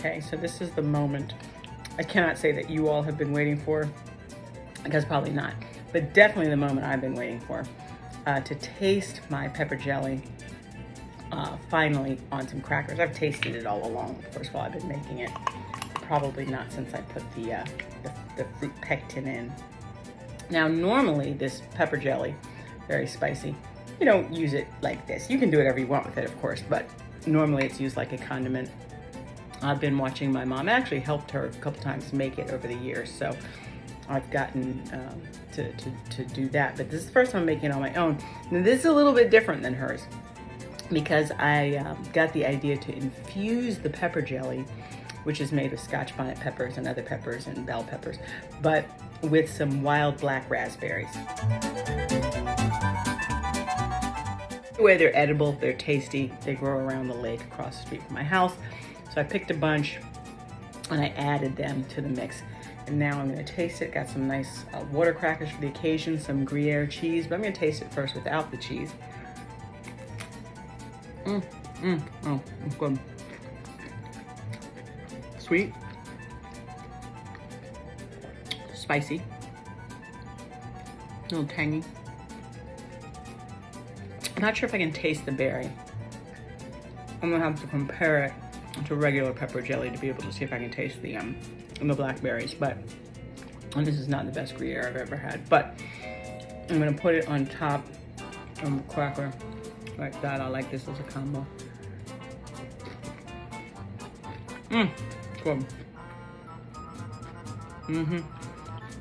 Okay, so this is the moment I cannot say that you all have been waiting for, because probably not, but definitely the moment I've been waiting for, to taste my pepper jelly finally on some crackers. I've tasted it all along, of course, while I've been making it. Probably not since I put the fruit pectin in. Now, normally this pepper jelly, very spicy, you don't use it like this. You can do whatever you want with it, of course, but normally it's used like a condiment. I've been watching my mom. I actually helped her a couple times make it over the years, so I've gotten to do that. But this is the first time I'm making it on my own. Now, this is a little bit different than hers, because I got the idea to infuse the pepper jelly, which is made with Scotch bonnet peppers and other peppers and bell peppers, but with some wild black raspberries. The way they're edible, they're tasty, they grow around the lake across the street from my house. So I picked a bunch and I added them to the mix. And now I'm gonna taste it. Got some nice water crackers for the occasion, some Gruyere cheese, but I'm gonna taste it first without the cheese. Oh, it's good. Sweet, spicy, a little tangy. I'm not sure if I can taste the berry. I'm gonna have to compare it to regular pepper jelly to be able to see if I can taste the blackberries, but, and this is not the best Gruyere I've ever had, but I'm gonna put it on top of the cracker like that. I like this as a combo. Good.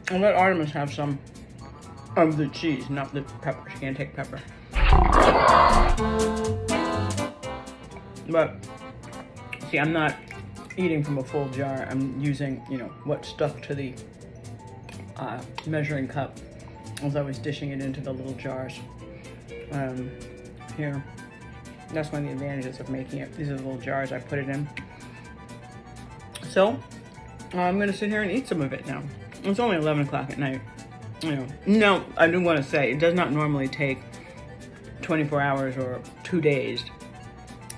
I'll let Artemis have some of the cheese, not the pepper. She can't take pepper. But see, I'm not eating from a full jar. I'm using, you know, what's stuck to the measuring cup as I was dishing it into the little jars. Here, that's one of the advantages of making it. These are the little jars I put it in. So I'm gonna sit here and eat some of it now. It's only 11 o'clock at night. You know, no, I do want to say it does not normally take 24 hours or 2 days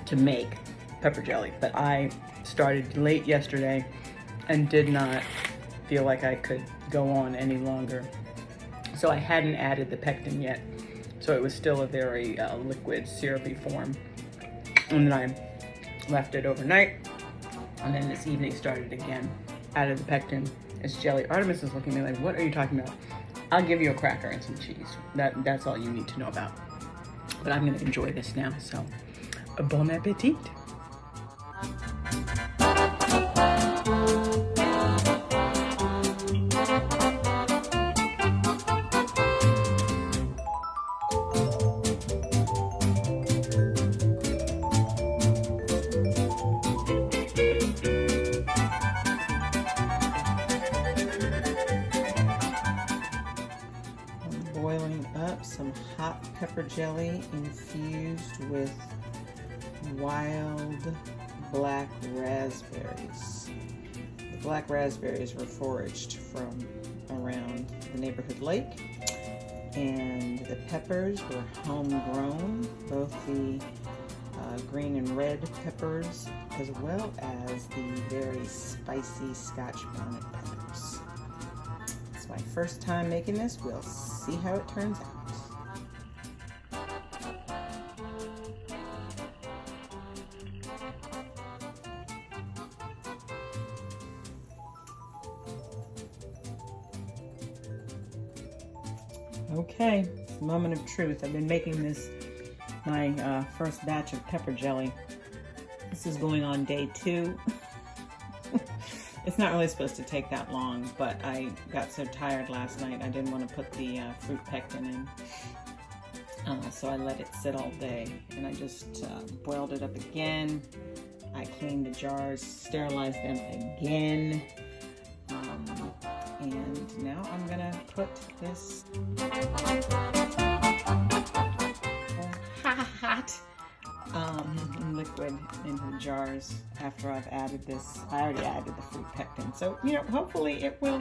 to make pepper jelly, but I started late yesterday and did not feel like I could go on any longer. So I hadn't added the pectin yet, so it was still a very liquid, syrupy form. And then I left it overnight, and then this evening started again. Added the pectin. It's jelly. Artemis is looking at me like, what are you talking about? I'll give you a cracker and some cheese. That's all you need to know about. But I'm gonna enjoy this now, so bon appetit. Boiling up some hot pepper jelly infused with wild black raspberries. The black raspberries were foraged from around the neighborhood lake, and the peppers were homegrown, both the green and red peppers as well as the very spicy Scotch bonnet peppers. It's my first time making this. We'll see how it turns out. Okay, moment of truth. I've been making this my first batch of pepper jelly. This is going on day 2. It's not really supposed to take that long, but I got so tired last night I didn't want to put the fruit pectin in. So I let it sit all day, and I just boiled it up again. I cleaned the jars, sterilized them again. And now I'm gonna put this hot liquid into the jars after I've added this. I already added the fruit pectin, so you know, hopefully it will,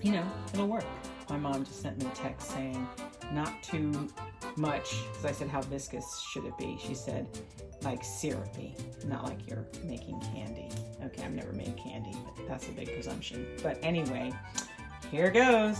you know, it'll work. My mom just sent me a text saying not too much, because I said, how viscous should it be? She said, like syrupy, not like you're making candy. Okay, I've never made candy, but that's a big presumption. But anyway, here goes.